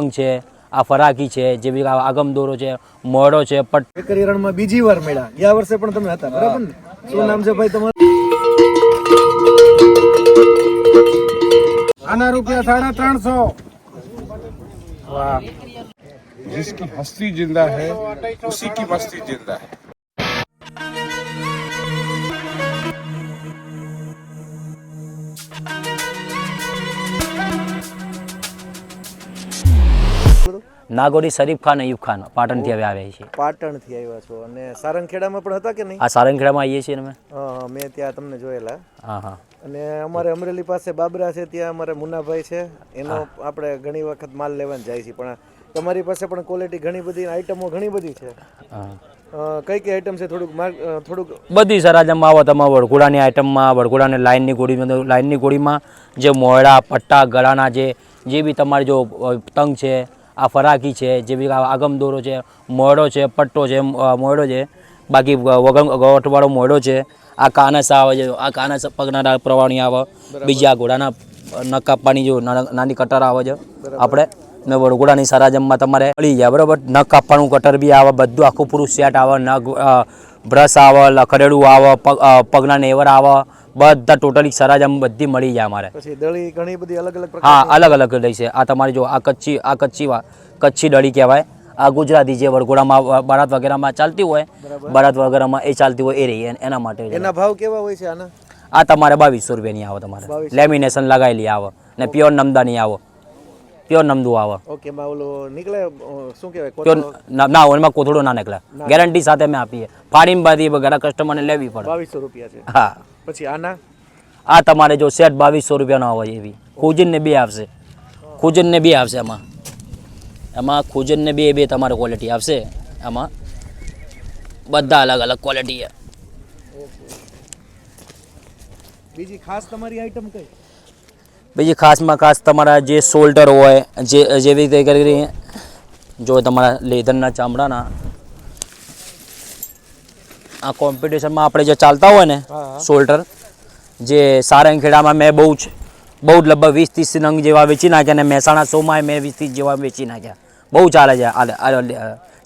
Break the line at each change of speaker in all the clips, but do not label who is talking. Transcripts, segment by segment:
તંગ છે, આ ફરાકી છે, જેવી આગમ દોરો છે, મોડો છે,
વેકરી રણમાં બીજી વાર મળ્યા. ગયા વર્ષે પણ તમે હતા, બરાબર ને? શું નામ છે ભાઈ તમારું? આના રૂપિયા 350. વાહ.
जिसकी हस्ती जिंदा है उसी की मस्ती जिंदा है.
નાગોરી શરીફ ખાન અયુબ ખાન પાટણથી હવે આવ્યા છીએ.
પાટણથી આવ્યા છો અને સારંગખેડામાં પણ હતા કે નહીં?
આ સારંગખેડામાં આવીએ છીએ અમે.
હા, મેં ત્યાં તમને જોયેલા.
હા હા.
અને અમારે અમરેલી પાસે બાબરા છે, ત્યાં અમારે મુન્નાભાઈ છે, એનો આપણે ઘણી વખત માલ લેવાનું જાય છે. પણ તમારી પાસે પણ ક્વોલિટી ઘણી બધી, આઈટમો ઘણી બધી છે. કઈ કઈ આઈટમ છે? થોડુંક
બધી સરાજમાં આવો તમે વડઘોડાની આઈટમમાં, વડઘોડાની લાઇનની ગોળીમાં જે મોયડા પટ્ટા ગળાના જે બી તમારી જો તંગ છે, આ ફરાકી છે, જેવી આગમ દોરો છે, મોયડો છે, પટ્ટો છે, મોયડો છે, બાકી ગોઠવાળો મોયડો છે, આ કાનસ આવે છે, આ કાનસ પગના પ્રવાણી આવે, બીજી આ ઘોડાના નખ કાપવાની જો નાની કટર આવે છે આપણે ને વડઘોડાની સરાજમમાં તમારે મળી જાય, બરાબર. નખ કાપવાનું કટર બી આવે, બધું આખું પૂરું સેટ આવે, નખ બ્રશ આવે, લખડેડું આવે, પગના નેવર આવે, બધા ટોટલી સરાજમ બધી મળી જાય અમારે.
પછી દળી ઘણી બધી અલગ અલગ
હા, અલગ અલગ દળી છે. આ તમારી જો આ કચ્છી દળી કહેવાય. આ ગુજરાતી જે વડઘોડામાં બારાત વગેરેમાં ચાલતી હોય, બારાત વગેરેમાં એ ચાલતી હોય એ રહી, એના માટે.
એના ભાવ કેવા હોય છે આના?
આ તમારે 2200 રૂપિયાની આવે, તમારે લેમિનેશન લગાવેલી આવે ને પ્યોર નમદાની આવે, પ્યોર નમદું આવે.
ઓકે, માં ઓલો નીકળે શું કહેવાય?
પ્યોર ના, એમાં કોથળો ના નીકળે, ગેરંટી સાથે અમે આપીએ. ફાડીને બાધી ઘણા કસ્ટમરને લેવી પડે.
2200 રૂપિયા છે.
હા.
પછી આના
આ તમારે જો સેટ 2200 રૂપિયાનો આવે એવી. ખુજનને બે આવશે, ખુજનને બે આવશે એમાં ખુજનને બે તમારે ક્વોલિટી આવશે. એમાં બધા અલગ અલગ ક્વોલિટી છે.
બીજી ખાસ તમારી આઈટમ કઈ?
બીજી ખાસમાં ખાસ તમારા જે શોલ્ડર હોય, જેવી રીતે કરી જો તમારા લેધરના ચામડાના આ કોમ્પિટિશનમાં આપણે જે ચાલતા હોય ને શોલ્ડર, જે સારંગખેડામાં મેં બહુ જ લગભગ 20-30 નંગ જેવા વેચી નાખ્યા, અને મહેસાણા 100માં મેં 20-30 જેવા વેચી નાખ્યા. બહુ ચાલે છે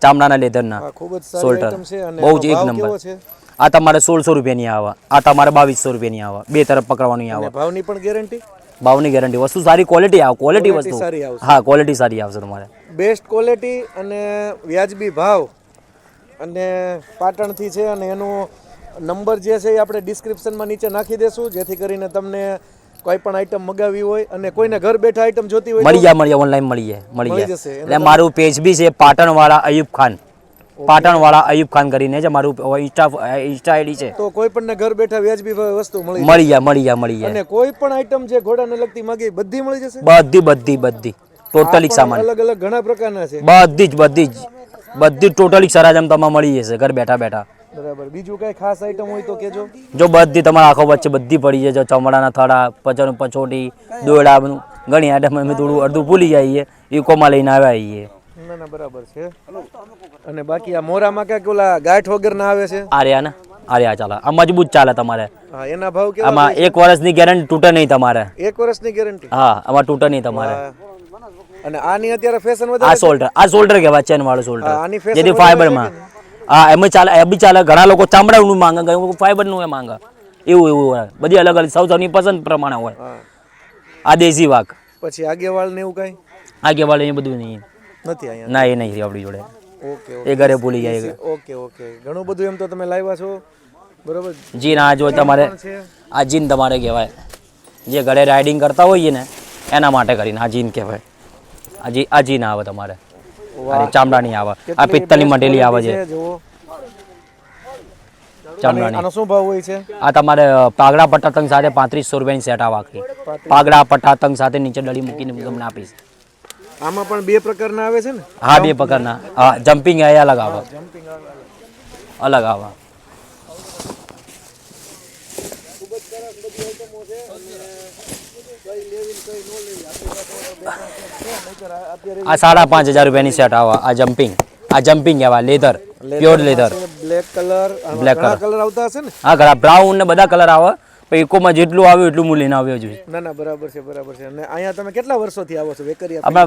ચામડાના લેધરના શોલ્ડર, બહુ જ એક નંબર. આ તમારે 1600 રૂપિયાની આવે, આ તમારે 2200 રૂપિયાની આવે, બે તરફ પકડવાની આવે.
ભાવની પણ ગેરંટી?
ભાવની ગેરંટી. વસ્તુ સારી ક્વોલિટી આવે, ક્વોલિટી વસ્તુ. હા, ક્વોલિટી સારી આવશે તમારે.
બેસ્ટ ક્વોલિટી અને વ્યાજબી ભાવ, અને પાટણથી છે. અને એનો નંબર જે છે એ આપણે ડિસ્ક્રિપ્શનમાં નીચે નાખી દેશું, જેથી કરીને તમને કોઈ પણ આઈટમ મગાવી હોય અને કોઈને ઘર બેઠા આઈટમ જોતી હોય
મળી જાય, ઓનલાઈન મળી જશે. એટલે મારું પેજ બી છે પાટણવાળા અયુબ ખાન, પાટણવાળા અયુબ ખાન કરીને છે મારું ઇન્સ્ટા આઈડી છે.
તો કોઈ પણ ઘર બેઠા વ્યાજબી વસ્તુ
મળી જાય.
અને કોઈ પણ આઈટમ જે ઘોડાને લગતી માંગી બધી મળી જશે.
બધી ટોટલી સામાન
અલગ અલગ ઘણા પ્રકારના છે.
બધી ટોટલી સરાજમ તમારે મળી જશે ઘર બેઠા.
બરાબર. બીજું કઈ ખાસ આઈટમ હોય તો કેજો.
જો બધી તમારા આંખો વચ્ચે બધી પડી જાય, ચમડાના થડા, પછોટી, દોરડા, ઘણી આઈટમ અમે થોડું અડધું ભૂલી જઈએ, ઇકોમાં લઈને આવ્યા.
ના, બરાબર છે. અને બાકી આ મોરામાં ક્યાંક ઓલા ગાંઠ વગરના આવે છે?
આર્યા ચાલે, આ મજબૂત ચાલે તમારે.
હા, એના ભાવ કેવા?
આમાં 1 વર્ષની ગેરંટી, તૂટે નહીં તમારે.
1 વર્ષની ગેરંટી?
હા, આમાં તૂટે નહીં તમારે.
અને આની અત્યારે ફેશન વધારે.
આ શોલ્ડર કહેવાય, ચેન વાળો શોલ્ડર,
આની ફેશન
જેથી ફાઈબરમાં. હા, એમાં ચાલે, એ બી ચાલે. ઘણા લોકો ચામડાનું માંગે, ઘણા લોકો ફાઈબરનું એ માંગે. એવું હોય, બધી અલગ અલગ સૌની પસંદ પ્રમાણે હોય. આ દેશી વાઘ.
પછી આગેવાળ ને એવું કઈ?
આગેવાળ એ બધું નહીં
નથી અહીંયા.
ના, એ નહીં આપણી જોડે.
ઓકે,
એ ઘરે ભૂલી જાય.
ઓકે. ઘણું બધું એમ તો તમે લાવ્યા છો, બરોબર.
જીન આ જો તમારે, આ જીન તમારે કહેવાય, જે ઘરે રાઇડિંગ કરતા હોઈએ ને એના માટે કરીને આ જીન કહેવાય. આ જીન આવે તમારે, ચામડાની આવે. આ પિત્તળની મટેલી આવે છે ચામડાની.
આનો શું ભાવ હોય છે?
આ તમારે પાગડા પટ્ટાતંગ સાથે 3500 રૂપિયાની સેટ આવે આખી. પાગડા પટ્ટાતંગ સાથે નીચે ડળી મૂકીને તમને આપીશ.
આમાં પણ 2 પ્રકારના આવે છે ને?
હા, 2 પ્રકારના. હા, જમ્પિંગ એ અલગ આવે. આ 5500 રૂપિયાની સેટ આવે. આ જમ્પિંગ કહેવાય, leather, pure leather.
Black colour આવતા હશે ને?
હા, ઘણા બ્રાઉન ને બધા કલર આવે. પણ ઇકોમાં જેટલું આવ્યું એટલું હું લઈને આવ્યો છું.
ના ના બરાબર છે બરાબર છે. અને અહીંયા તમે કેટલા વર્ષોથી આવો છો વેકરિયા?
અમે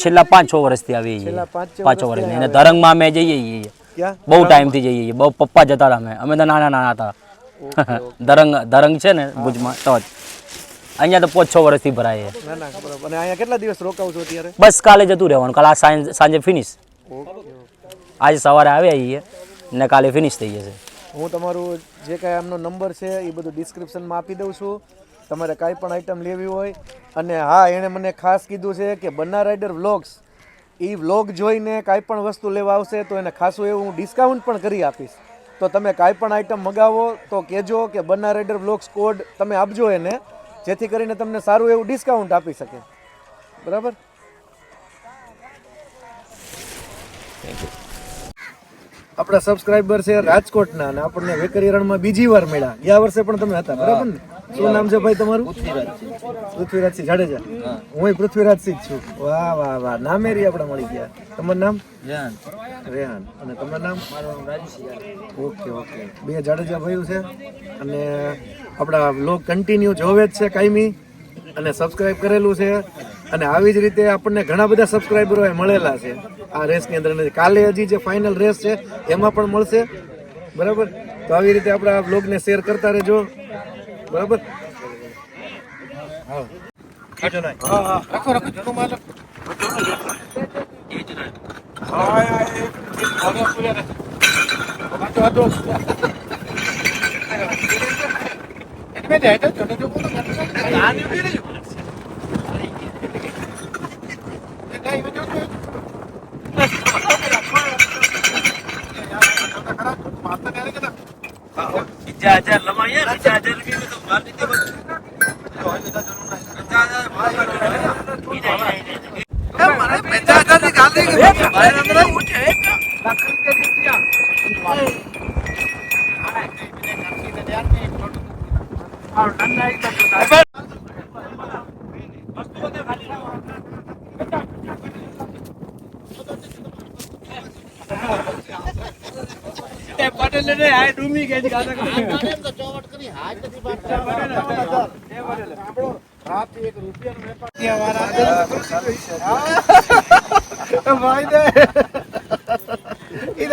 છેલ્લા 5-6 વર્ષથી આવીએ છીએ.
છેલ્લા 5-6
વર્ષથી. અને ધરંગમાં અમે જઈએ છીએ
ક્યાં?
બહુ ટાઈમથી જઈએ છીએ. બહુ પપ્પા જતા હતા અમે તો નાના હતા. ધરંગ છે ને ભુજમાં તો જ અહીંયા તો 5-6 વર્ષથી ભરાય છે.
ના ના બરાબર. અને અહીંયા કેટલા દિવસ રોકાવ છો અત્યારે?
બસ કાલે જતું રહેવાનું. કાલે સાંજે ફિનિશ. આજે સવારે આવ્યા છીએ ને કાલે ફિનિશ થઈ જશે.
હું તમારું જે કાંઈ આમનો નંબર છે એ બધું ડિસ્ક્રિપ્શનમાં આપી દઉં છું. તમારે કાંઈ પણ આઈટમ લેવી હોય. અને હા, એણે મને ખાસ કીધું છે કે બન્ના રાઇડર વ્લોગ્સ એ વ્લોગ જોઈને કાંઈ પણ વસ્તુ લેવા આવશે તો એને ખાસું એવું હું ડિસ્કાઉન્ટ પણ કરી આપીશ. તો તમે કાંઈ પણ આઈટમ મગાવો તો કહેજો કે બન્ના રાઇડર વ્લોગ્સ કોડ તમે આપજો એને, જેથી કરીને તમને સારું એવું ડિસ્કાઉન્ટ આપી શકે. બરાબર? આપણા સબસ્ક્રાઇબર છે રાજકોટના અને આપણને વેકરિયા રણમાં બીજી વાર મળ્યા. ગયા વર્ષે પણ તમે હતા બરાબર ને? શું નામ છે ભાઈ તમારું? પૃથ્વીરાજસિંહ જાડેજા. હું પૃથ્વીરાજસિંહ જ છું. વાહ વાહ વાહ, નામેરી આપણે મળી ગયા. તમારું નામ? રેહાન. અને તમારું નામ? Okay okay. બે જાડેજા ભાઈઓ છે અને આપણા વ્લોગ કન્ટિન્યુ જોવે જ છે કાયમી અને સબસ્ક્રાઇબ કરેલું છે. અને આવી જ રીતે આપણને ઘણા બધા સબસ્ક્રાઇબરો મળેલા છે આ રેસની અંદર. કાલે હજી જે ફાઇનલ રેસ છે એમાં પણ મળશે. બરાબર? તો આવી રીતે આપણે આ વ્લોગને શેર કરતા રહેજો. બરાબર? હા રાખો જૂનું માલ.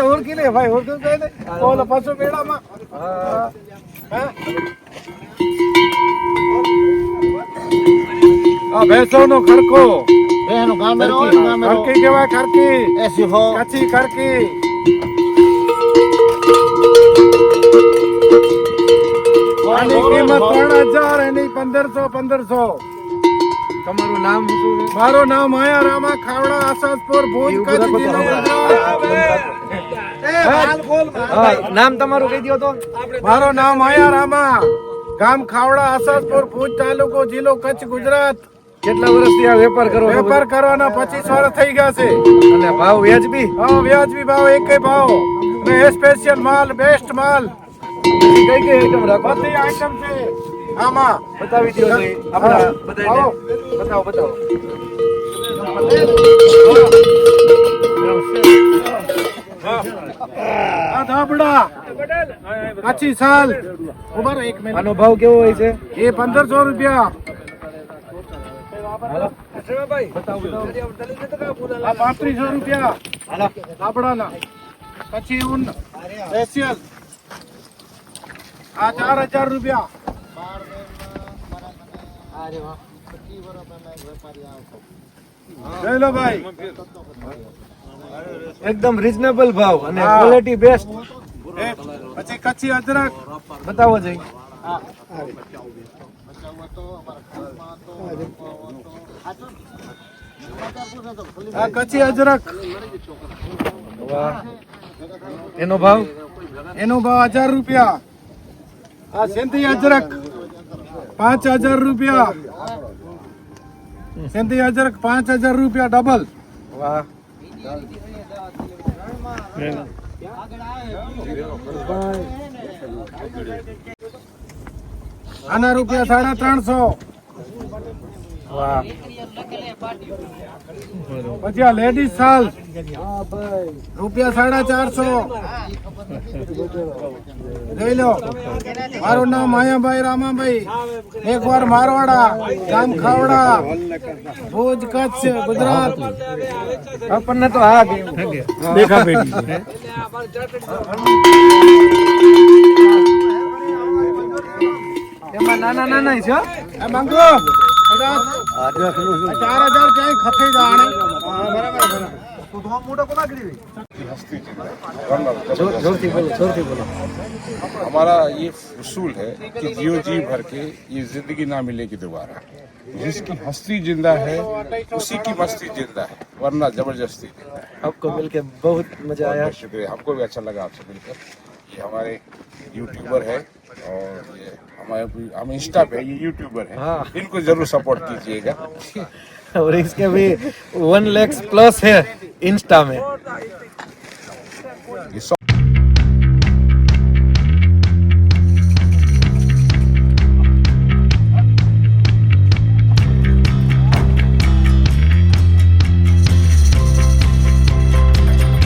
ઓળખી લે ભાઈ, ઓળખું કઈ નહીં. ઓલો પાછો મેળામાં ભેંસો નો ખરખો ખરકી કેવાય. ખરકી કચ્છી ખરકી. આની કિંમત 3000, એની 1500. તમારું નામ શું છે? મારું નામ માયા રામા ખાવડા, આસાદપુર, ભુજ, કચ્છ જિલ્લો. નામ તમારું કહી દો તો. મારું નામ માયા રામા, ગામ ખાવડા, આસાદપુર, ભુજ તાલુકો, જિલ્લો કચ્છ, ગુજરાત. કેટલા વર્ષથી આ વેપાર કરો? વેપાર કરવાના 25 વર્ષ થઈ ગયા છે. અને ભાવ વ્યાજબી? હા વ્યાજબી ભાવ, એકેય ભાવ. ને સ્પેશિયલ માલ, બેસ્ટ માલ. કઈ કઈ આઈટમ રાખો? બધી આઈટમ છે આમાં. બતાવી દો. આપણા બતાવો બતાવો. આ ધાબડા કચ્છી સાલ. ઉભા રહો 1 મિનિટ. આનો ભાવ કેવો હોય છે? એ 1500 રૂપિયા. આ 3500 રૂપિયા ધાબડાના. પછી ઊન સ્પેશિયલ આ 4000 રૂપિયા. લઈ લો ભાઈ, એકદમ રીઝનેબલ ભાવ અને ક્વોલિટી બેસ્ટ. પછી કચ્છી અદરક બતાવો જઈ. આ કચ્છી અદરક. એનો ભાવ? એનો ભાવ 1000 રૂપિયા. આ સિંધી અદરક 5000 રૂપિયા. સિંધી અદરક 5000 રૂપિયા ડબલ. વાહ. આના રૂપિયા 350. વાહ
પછી આ લેડીઝ સાલ ₹450 જોઈ લો. મારું નામ માયાભાઈ રામાભાઈ, એકવાર મારવાડા, ગામ ખાવડા, ભુજ, કચ્છ, ગુજરાત.
આપણને તો હા
દેખા બેટી
એમાં નાના નાના છે હો.
માંગો 4000 ક્યાંય ખપી જાણે.
જોરથી બોલો જોરથી બોલો.
हमारा ये उसूल है कि जियो जी भर के ये जिंदगी ना मिलेगी दोबारा. जिसकी हस्ती जिंदा है उसी की मस्ती जिंदा है, वरना जबरदस्ती जिंदा है.
आपको मिलके बहुत मजा आया.
बहुत शुक्रिया, हमको भी अच्छा लगा आपसे मिलकर. ये हमारे यूट्यूबर है और ये हम इंस्टा पे ये यूट्यूबर है,
हाँ.
इनको जरूर सपोर्ट कीजिएगा.
और इसके भी 1 लाख प्लस है इंस्टा में.
ये